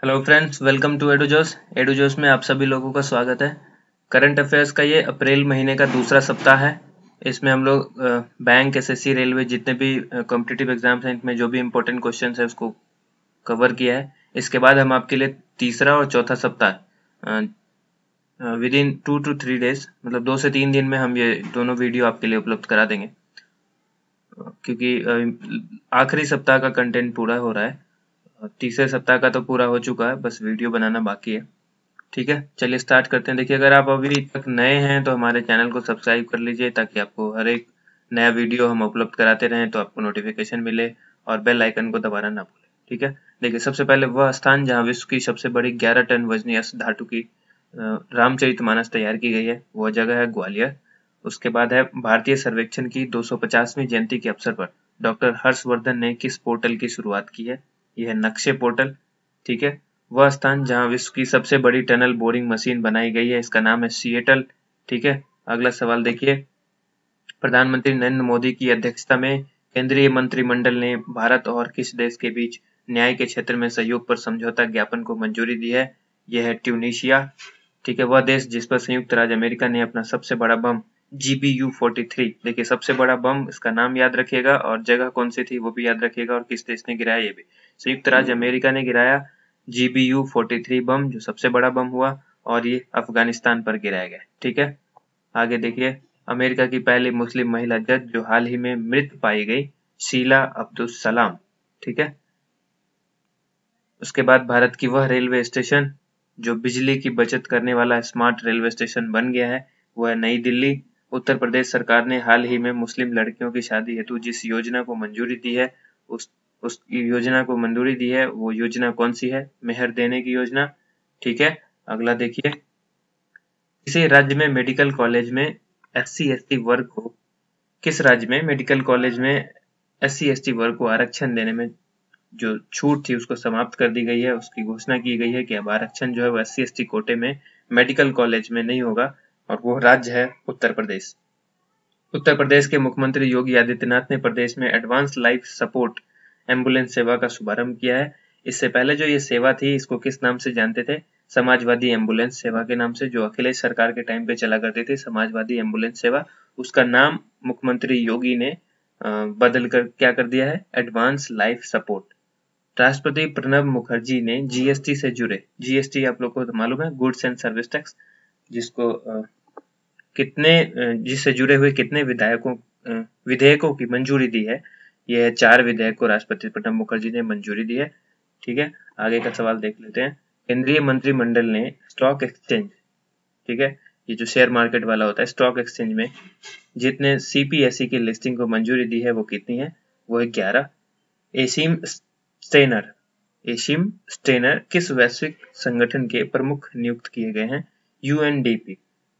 Hello friends, welcome to एडुजोस। एडुजोस में आप सभी लोगों का स्वागत है। करंट अफेयर्स का ये अप्रैल महीने का दूसरा सप्ताह है। इसमें हम लोग बैंक, एसएससी, रेलवे जितने भी कॉम्पिटिटिव एग्जाम्स हैं इनमें जो भी इम्पोर्टेंट क्वेश्चंस है उसको कवर किया है। इसके बाद हम आपके लिए तीसरा और चौथा सप्ताह विद इन 2 to 3 डेज, मतलब 2 से 3 दिन में हम ये दोनों वीडियो आपके लिए उपलब्ध करा देंगे, क्योंकि आखिरी सप्ताह का कंटेंट पूरा हो रहा है। तीसरे सप्ताह का तो पूरा हो चुका है, बस वीडियो बनाना बाकी है। ठीक है, चलिए स्टार्ट करते हैं। देखिए, अगर आप अभी तक नए हैं तो हमारे चैनल को सब्सक्राइब कर लीजिए ताकि आपको हर एक नया वीडियो हम उपलब्ध कराते रहें तो आपको नोटिफिकेशन मिले, और बेल आइकन को दबाना ना भूलें। ठीक है, देखिए, सबसे पहले वह स्थान जहां विश्व की सबसे बड़ी 11 टन वजनी अष्ट धातु की रामचरितमानस तैयार की गई है, वह जगह है ग्वालियर। उसके बाद है भारतीय सर्वेक्षण की 250वीं जयंती के अवसर पर डॉक्टर हर्षवर्धन ने किस पोर्टल की शुरुआत की है, यह है नक्शे पोर्टल। ठीक है, वह स्थान जहां विश्व की सबसे बड़ी टनल बोरिंग मशीन बनाई गई है, इसका नाम है सिएटल। ठीक है, अगला सवाल देखिए, प्रधानमंत्री नरेंद्र मोदी की अध्यक्षता में केंद्रीय मंत्रिमंडल ने भारत और किस देश के बीच न्याय के क्षेत्र में सहयोग पर समझौता ज्ञापन को मंजूरी दी है, यह है ट्यूनीशिया। ठीक है, वह देश जिस पर संयुक्त राज्य अमेरिका ने अपना सबसे बड़ा बम GBU-43, देखिए सबसे बड़ा बम, इसका नाम याद रखिएगा और जगह कौन सी थी वो भी याद रखिएगा, और किस देश ने गिराया ये भी। संयुक्त राज्य अमेरिका ने गिराया GBU-43 बम, जो सबसे बड़ा बम हुआ, और ये अफगानिस्तान पर गिराया गया। ठीक है, आगे देखिए, अमेरिका की पहली मुस्लिम महिला जज जो हाल ही में मृत पाई गई, शीला अब्दुल सलाम। ठीक है, उसके बाद भारत की वह रेलवे स्टेशन जो बिजली की बचत करने वाला स्मार्ट रेलवे स्टेशन बन गया है, वो है नई दिल्ली। उत्तर प्रदेश सरकार ने हाल ही में मुस्लिम लड़कियों की शादी हेतु जिस योजना को मंजूरी दी है, उस योजना को मंजूरी दी है, वो योजना कौन सी है, मेहर देने की योजना। ठीक है, अगला देखिए, किसी राज्य में मेडिकल कॉलेज में SC ST वर्ग को किस राज्य में मेडिकल कॉलेज में SC ST वर्ग को आरक्षण देने में जो छूट थी उसको समाप्त कर दी गई है। उसकी घोषणा की गई है कि अब आरक्षण जो है वो SC ST कोटे में मेडिकल कॉलेज में नहीं होगा, और वो राज्य है उत्तर प्रदेश। उत्तर प्रदेश के मुख्यमंत्री योगी आदित्यनाथ ने प्रदेश में एडवांस लाइफ सपोर्ट एम्बुलेंस सेवा का शुभारंभ किया है। इससे पहले जो ये सेवा थी इसको किस नाम से जानते थे, समाजवादी एम्बुलेंस सेवा के नाम से, जो अखिलेश सरकार के टाइम पे चला करती थी समाजवादी एम्बुलेंस सेवा। उसका नाम मुख्यमंत्री योगी ने बदल कर क्या कर दिया है, एडवांस लाइफ सपोर्ट। राष्ट्रपति प्रणब मुखर्जी ने GST से जुड़े, GST आप लोग को तो मालूम है, गुड्स एंड सर्विस टैक्स, जिसको जिससे जुड़े हुए कितने विधेयकों की मंजूरी दी है, यह 4 विधेयक को राष्ट्रपति प्रणब मुखर्जी ने मंजूरी दी है। ठीक है, आगे का सवाल देख लेते हैं। केंद्रीय मंत्रिमंडल ने स्टॉक एक्सचेंज, ठीक है, ये जो शेयर मार्केट वाला होता है, स्टॉक एक्सचेंज में जितने CPSE की लिस्टिंग को मंजूरी दी है वो कितनी है, वो है 11। एशिम स्टेनर एशिम स्टेनर किस वैश्विक संगठन के प्रमुख नियुक्त किए गए हैं, UNDP।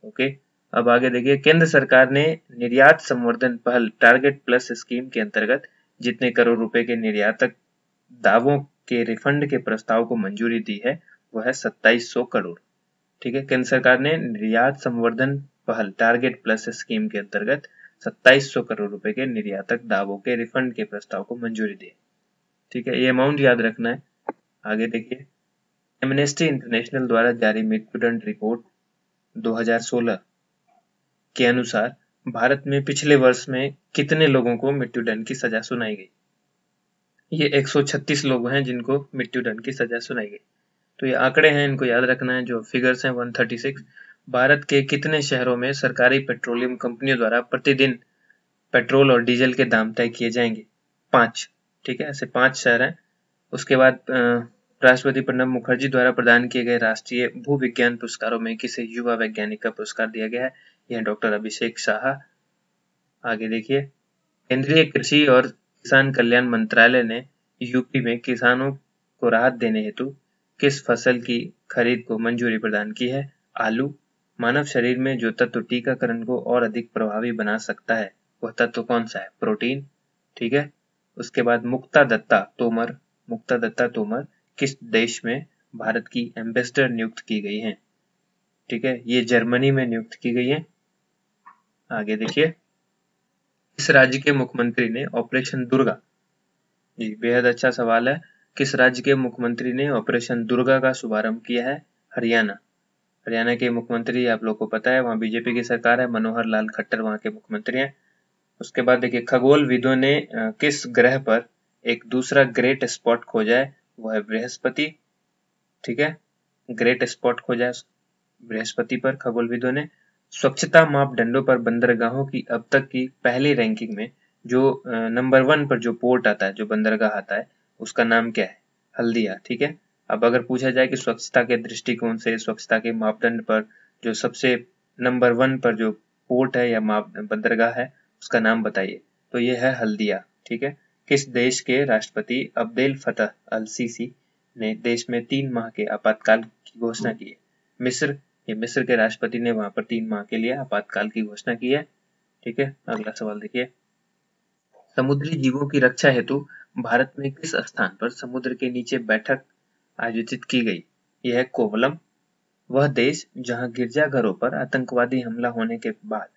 ओके, अब आगे देखिए, केंद्र सरकार ने निर्यात संवर्धन पहल टारगेट प्लस स्कीम के अंतर्गत जितने करोड़ रुपए के निर्यातक दावों के रिफंड के प्रस्ताव को मंजूरी दी है, वह है 2700 करोड़। ठीक है, केंद्र सरकार ने निर्यात संवर्धन पहल टारगेट प्लस स्कीम के अंतर्गत 2700 करोड़ रुपए के निर्यातक दावों के रिफंड के प्रस्ताव को मंजूरी दी। ठीक है, ये अमाउंट याद रखना है। आगे देखिए, एमनेस्टी इंटरनेशनल द्वारा जारी मृत्युदंड रिपोर्ट 2016 के अनुसार भारत में पिछले वर्ष में कितने लोगों को मृत्युदंड की सजा सुनाई गई, ये 136 लोग हैं जिनको मृत्युदंड की सजा सुनाई गई। तो ये आंकड़े हैं, इनको याद रखना है। जो फिगर्स हैं 136। भारत के कितने शहरों में सरकारी पेट्रोलियम कंपनियों द्वारा प्रतिदिन पेट्रोल और डीजल के दाम तय किए जाएंगे, 5। ठीक है, ऐसे 5 शहर हैं। उसके बाद राष्ट्रपति प्रणब मुखर्जी द्वारा प्रदान किए गए राष्ट्रीय भूविज्ञान पुरस्कारों में किसे युवा वैज्ञानिक का पुरस्कार दिया गया है, यह डॉक्टर अभिषेक शाह। आगे देखिए, केंद्रीय कृषि और किसान कल्याण मंत्रालय ने यूपी में किसानों को राहत देने हेतु किस फसल की खरीद को मंजूरी प्रदान की है, आलू। मानव शरीर में जो तत्व टीकाकरण को और अधिक प्रभावी बना सकता है वह तत्व कौन सा है, प्रोटीन। ठीक है, उसके बाद मुक्ता दत्ता तोमर किस देश में भारत की एम्बेसडर नियुक्त की गई हैं। ठीक है, ये जर्मनी में नियुक्त की गई है। आगे देखिए, इस राज्य के मुख्यमंत्री ने ऑपरेशन दुर्गा, जी बेहद अच्छा सवाल है, किस राज्य के मुख्यमंत्री ने ऑपरेशन दुर्गा का शुभारंभ किया है? हरियाणा। हरियाणा के मुख्यमंत्री आप लोग को पता है, वहाँ बीजेपी की सरकार है, मनोहर लाल खट्टर वहाँ के मुख्यमंत्री हैं। उसके बाद देखिए, खगोलविदों ने किस ग्रह पर एक दूसरा ग्रेट स्पॉट खोजा है? वो है बृहस्पति। ठीक है, ग्रेट स्पॉट खोजा है बृहस्पति पर खगोलविदों ने। स्वच्छता मापदंडों पर बंदरगाहों की अब तक की पहली रैंकिंग में जो नंबर 1 पर जो पोर्ट आता है, जो बंदरगाह आता है, उसका नाम क्या है? हल्दिया। ठीक है, अब अगर पूछा जाए कि स्वच्छता के दृष्टिकोण से, स्वच्छता के मापदंड पर जो सबसे नंबर 1 पर जो पोर्ट है या बंदरगाह है, उसका नाम बताइए, तो ये है हल्दिया। ठीक है, किस देश के राष्ट्रपति अब्देल फतह अल सीसी ने देश में 3 माह के आपातकाल की घोषणा की है? मिस्र। ये मिस्र के राष्ट्रपति ने वहां पर 3 माह के लिए आपातकाल की घोषणा की है। ठीक है, अगला सवाल देखिए, समुद्री जीवों की रक्षा हेतु भारत में किस स्थान पर समुद्र के नीचे बैठक आयोजित की गई? यह है कोवलम। वह देश जहां गिरजाघरों पर आतंकवादी हमला होने के बाद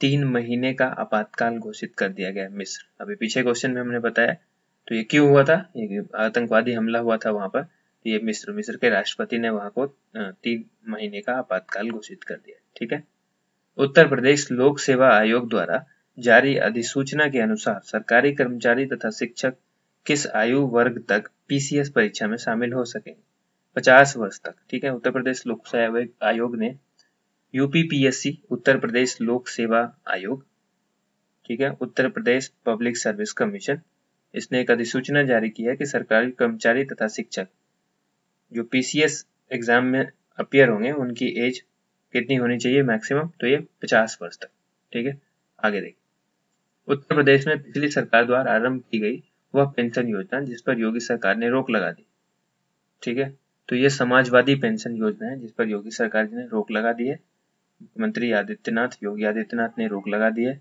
3 महीने का आपातकाल घोषित कर दिया गया, मिस्र। अभी पीछे क्वेश्चन में हमने बताया, तो ये क्यों हुआ था? ये आतंकवादी हमला हुआ था वहां पर, तो ये मिस्र के राष्ट्रपति ने वहां को 3 महीने का आपातकाल घोषित कर दिया। ठीक है, उत्तर प्रदेश लोक सेवा आयोग द्वारा जारी अधिसूचना के अनुसार सरकारी कर्मचारी तथा शिक्षक किस आयु वर्ग तक पीसीएस परीक्षा में शामिल हो सकेंगे? 50 वर्ष तक। ठीक है, उत्तर प्रदेश लोक सेवा आयोग ने यूपीपीएससी, उत्तर प्रदेश लोक सेवा आयोग, ठीक है, Uttar Pradesh public service commission, इसने एक अधिसूचना जारी की है कि सरकारी कर्मचारी तथा शिक्षक जो पीसीएस एग्जाम में अपियर होंगे, उनकी एज कितनी होनी चाहिए मैक्सिमम? तो ये 50 वर्ष तक। ठीक है, आगे देखिए, उत्तर प्रदेश में पिछली सरकार द्वारा आरंभ की गई वह पेंशन योजना जिस पर योगी सरकार ने रोक लगा दी। ठीक है, तो ये समाजवादी पेंशन योजना है जिस पर योगी सरकार ने रोक लगा दी है। मुख्यमंत्री योगी आदित्यनाथ ने रोक लगा दी है।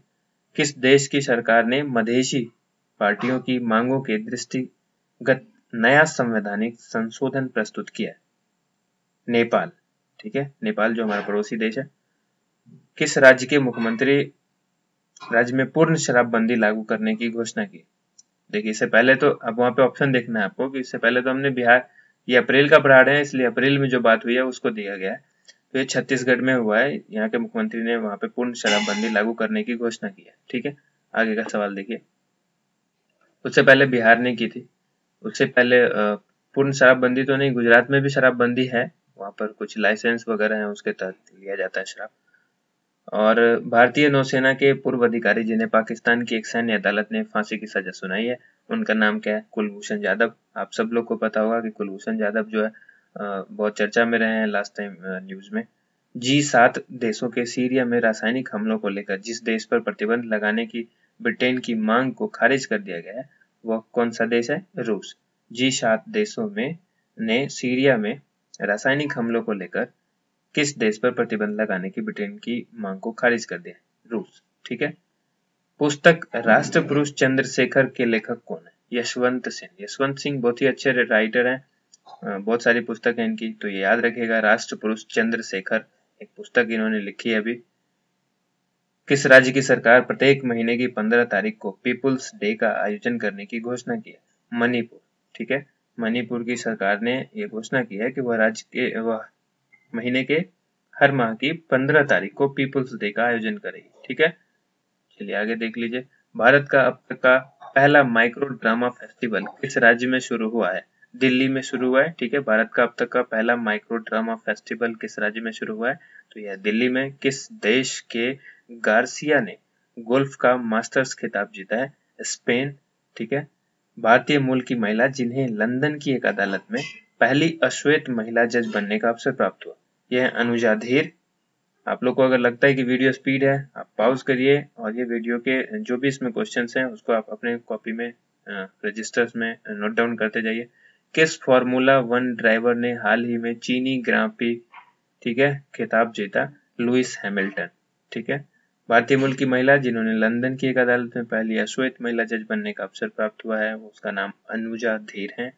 किस देश की सरकार ने मधेशी पार्टियों की मांगों के दृष्टिगत नया संवैधानिक संशोधन प्रस्तुत किया है? नेपाल। ठीक है, नेपाल जो हमारा पड़ोसी देश है। किस राज्य के मुख्यमंत्री राज्य में पूर्ण शराबबंदी लागू करने की घोषणा की? देखिए, इससे पहले तो अब वहां पे ऑप्शन देखना है आपको कि इससे पहले तो हमने बिहार, ये अप्रैल का पढ़ा रहे हैं इसलिए अप्रैल में जो बात हुई है उसको दिया गया है, तो ये छत्तीसगढ़ में हुआ है। यहाँ के मुख्यमंत्री ने वहां पे पूर्ण शराबबंदी लागू करने की घोषणा की है। ठीक है, आगे का सवाल देखिए, उससे पहले बिहार ने की थी, उससे पहले पूर्ण शराबबंदी तो नहीं, गुजरात में भी शराबबंदी है, वहां पर कुछ लाइसेंस वगैरह है उसके तहत लिया जाता है शराब। और भारतीय नौसेना के पूर्व अधिकारी जिन्हें पाकिस्तान की एक सैन्य अदालत ने फांसी की सजा सुनाई है, उनका नाम क्या है? कुलभूषण जाधव। आप सब लोग को पता होगा कि कुलभूषण जाधव जो है बहुत चर्चा में रहे हैं लास्ट टाइम न्यूज में। G7 देशों के सीरिया में रासायनिक हमलों को लेकर जिस देश पर प्रतिबंध लगाने की ब्रिटेन की मांग को खारिज कर दिया गया है, वह कौन सा देश है? रूस। G7 देशों में ने सीरिया में रासायनिक हमलों को लेकर किस देश पर प्रतिबंध लगाने की ब्रिटेन की मांग को खारिज कर दिया? रूस। ठीक है, पुस्तक राष्ट्र पुरुष चंद्रशेखर के लेखक कौन है? यशवंत सिंह। यशवंत सिंह बहुत ही अच्छे राइटर हैं, बहुत सारी पुस्तक है इनकी, तो ये याद रखिएगा, राष्ट्र पुरुष चंद्रशेखर, एक पुस्तक इन्होंने लिखी है अभी। किस राज्य की सरकार प्रत्येक महीने की 15 तारीख को पीपुल्स डे का आयोजन करने की घोषणा की है? मणिपुर। ठीक है, मणिपुर की सरकार ने यह घोषणा की है कि वह महीने के हर माह की 15 तारीख को पीपुल्स डे का आयोजन करेगी। ठीक है, चलिए आगे देख लीजिए, भारत का अब तक का पहला माइक्रो ड्रामा फेस्टिवल किस राज्य में शुरू हुआ है? दिल्ली में शुरू हुआ है। ठीक है, भारत का अब तक का पहला माइक्रो ड्रामा फेस्टिवल किस राज्य में शुरू हुआ है? तो यह दिल्ली में। किस देश के गार्सिया ने गोल्फ का मास्टर्स खिताब जीता है? स्पेन। ठीक है, भारतीय मूल की महिला जिन्हें लंदन की एक अदालत में पहली अश्वेत महिला जज बनने का अवसर प्राप्त हुआ, यह है अनुजा धीर। आप लोग को अगर लगता है कि वीडियो स्पीड है, आप पॉज करिए और ये वीडियो के जो भी इसमें क्वेश्चंस हैं उसको आप अपने कॉपी में रजिस्टर्स में नोट डाउन करते जाइए। किस फार्मूला 1 ड्राइवर ने हाल ही में चीनी ग्रां प्री, ठीक है, खिताब जीता? Lewis Hamilton. ठीक है, भारतीय मूल की महिला जिन्होंने लंदन की एक अदालत में पहली अश्वेत महिला जज बनने का अवसर प्राप्त हुआ है, उसका नाम अनुजा धीर है।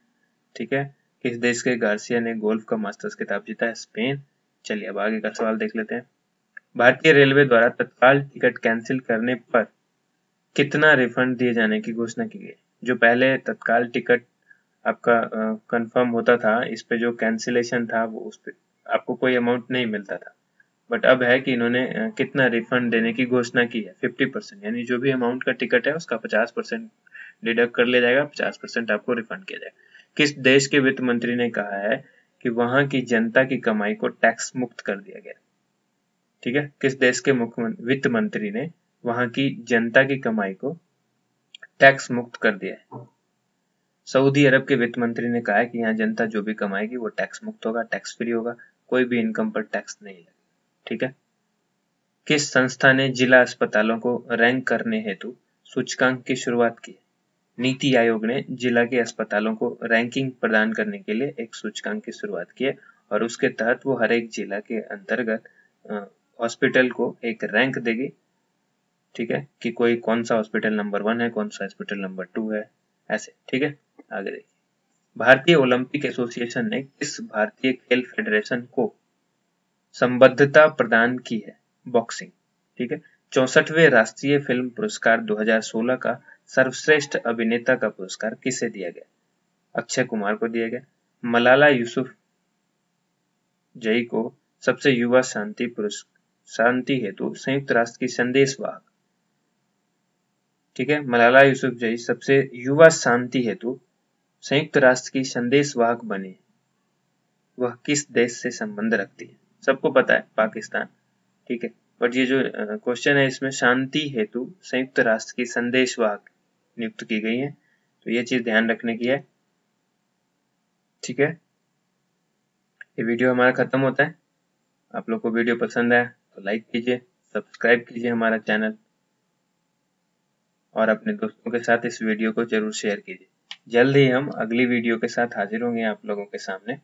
ठीक है, किस देश के गार्सिया ने गोल्फ का मास्टर्स खिताब जीता है? स्पेन। चलिए अब आगे का सवाल देख लेते हैं, भारतीय रेलवे द्वारा तत्काल टिकट कैंसिल करने पर कितना रिफंड दिए जाने की घोषणा की गई? जो पहले तत्काल टिकट आपका कंफर्म होता था, इस पे जो कैंसिलेशन था वो उस पे आपको कोई अमाउंट नहीं मिलता था। बट अब है कि इन्होंने कितना रिफंड देने की घोषणा की है, 50%, यानी जो भी अमाउंट का टिकट है उसका 50% डिडक्ट कर लिया जाएगा, 50% आपको रिफंड किया जाएगा। किस देश के वित्त मंत्री ने कहा है कि वहां की जनता की कमाई को टैक्स मुक्त कर दिया गया? ठीक है, किस देश के वित्त मंत्री ने वहां की जनता की कमाई को टैक्स मुक्त कर दिया है? सऊदी अरब के वित्त मंत्री ने कहा है कि यहाँ जनता जो भी कमाएगी वो टैक्स मुक्त होगा, टैक्स फ्री होगा, कोई भी इनकम पर टैक्स नहीं लगेगा। ठीक है। किस संस्था ने जिला अस्पतालों को रैंक करने हेतु सूचकांक की शुरुआत की? नीति आयोग ने जिला के अस्पतालों को रैंकिंग प्रदान करने के लिए एक सूचकांक की शुरुआत की है और उसके तहत वो हर एक जिला के अंतर्गत हॉस्पिटल को एक रैंक देगी। ठीक है, कि कोई कौन सा हॉस्पिटल नंबर 1 है, कौन सा हॉस्पिटल नंबर 2 है, ऐसे। ठीक है, आगे देखिए। भारतीय ओलंपिक एसोसिएशन ने किस भारतीय खेल फेडरेशन को संबद्धता प्रदान की है? बॉक्सिंग। ठीक है। 64वें राष्ट्रीय फिल्म पुरस्कार 2016 का सर्वश्रेष्ठ अभिनेता का पुरस्कार किसे दिया गया? अक्षय कुमार को दिया गया। मलाला यूसुफजई को सबसे युवा शांति हेतु संयुक्त राष्ट्र की संदेशवाहक। ठीक है, मलाला यूसुफजई सबसे युवा शांति हेतु संयुक्त राष्ट्र की संदेशवाहक बने, वह किस देश से संबंध रखती है? सबको पता है, पाकिस्तान। ठीक है, बट ये जो क्वेश्चन है इसमें शांति हेतु संयुक्त राष्ट्र की संदेशवाहक नियुक्त की गई है, तो ये चीज ध्यान रखने की है। ठीक है, ये वीडियो हमारा खत्म होता है। आप लोग को वीडियो पसंद आया तो लाइक कीजिए, सब्सक्राइब कीजिए हमारा चैनल और अपने दोस्तों के साथ इस वीडियो को जरूर शेयर कीजिए। जल्द ही हम अगली वीडियो के साथ हाजिर होंगे आप लोगों के सामने।